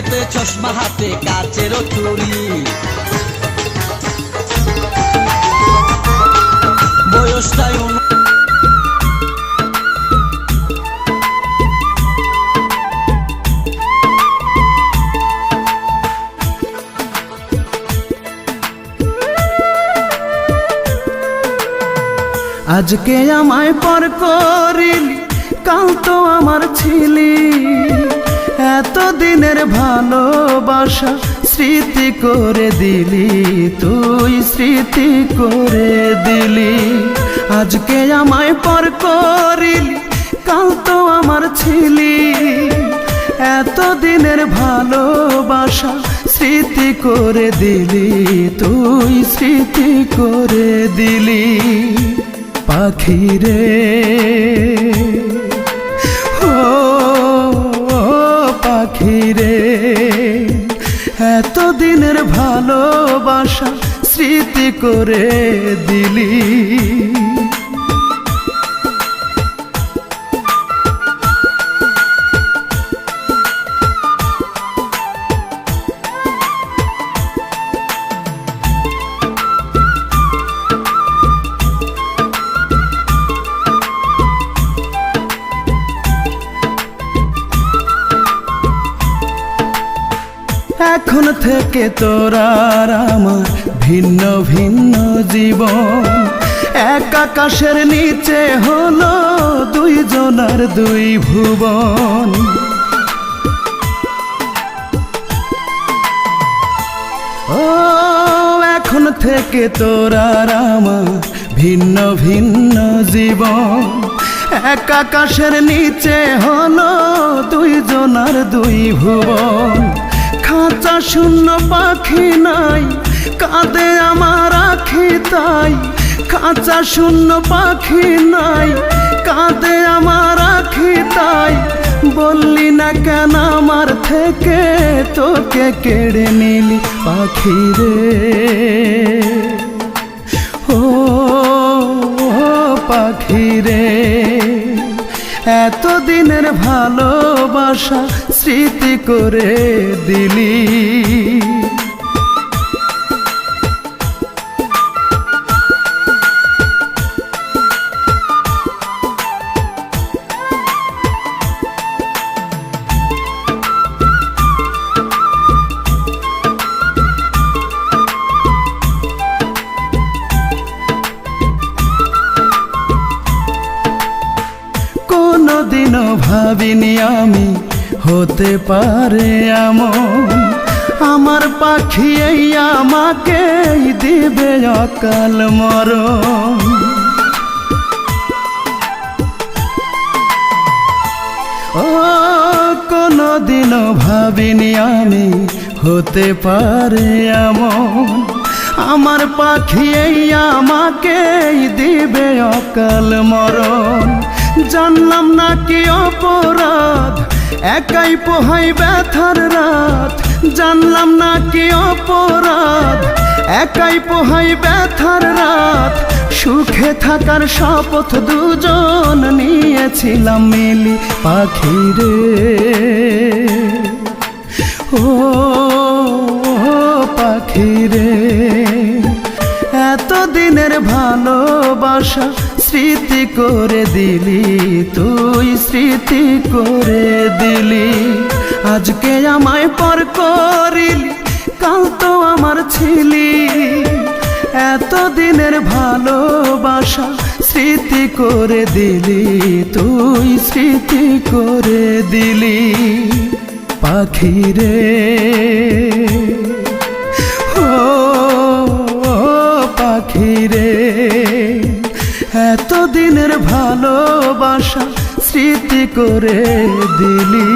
বেঁধেতে চশমা হাতে কাচের চুরি, বয়সটাই আজকে আমায় পর করিলি, কাল তো আমার ছিলি। এত দিনের ভালোবাসা স্মৃতি করে দিলি, তুই স্মৃতি করে দিলি। আজকে আমায় পর করিলি, কাল তো আমার ছিলি। এত দিনের ভালোবাসা স্মৃতি করে দিলি, তুই স্মৃতি করে দিলি। পাখি রে ও পাখি রে, এত দিনের ভালোবাসা স্মৃতি করে দিলি। এখন থেকে তোর আর আমার ভিন্ন ভিন্ন জীবন, এক আকাশের নিচে হলো দুইজনার দুই ভুবন। ও এখন থেকে তোর আর আমার ভিন্ন ভিন্ন জীবন, এক আকাশের নিচে হলো দুইজনার দুই ভুবন। খাঁচা শূন্য পাখি নাই, কাঁদে আমার আখি তাই। খাঁচা শূন্য পাখি নাই, কাঁদে আমার আখি তাই। বললি না কেন আমার থেকে তোকে কেড়ে নিলি পাখি রে ও পাখি রে। এত দিনের ভালোবাসা স্মৃতি করে দিলি। কোনদিনও ভাবিনি আমি হতে পারে এমন, আমার পাখি এই আমাকে দিবে অকাল মরণ। ও কোনদিনও ভাবিনি আমি হতে পারে এমন, আমার পাখি এই আমাকে দিবে অকাল মরণ। জানলাম না কি অপরাধ, একাই পোহাই ব্যথার রাত। জানলাম না কি অপরাধ, একাই পোহাই ব্যথার রাত। সুখে থাকার শপথ দুজন নিয়েছিলাম মিলি পাখি রে ও পাখি রে। এত দিনের ভালোবাসা স্মৃতি করে দিলি, তুই স্মৃতি করে দিলি। আজকে আমায় পর করিলি, কাল তো আমার ছিলি। এত দিনের ভালোবাসা স্মৃতি করে দিলি, তুই স্মৃতি করে দিলি পাখি রে ও পাখি রে। এত দিনের ভালোবাসা স্মৃতি করে দিলি।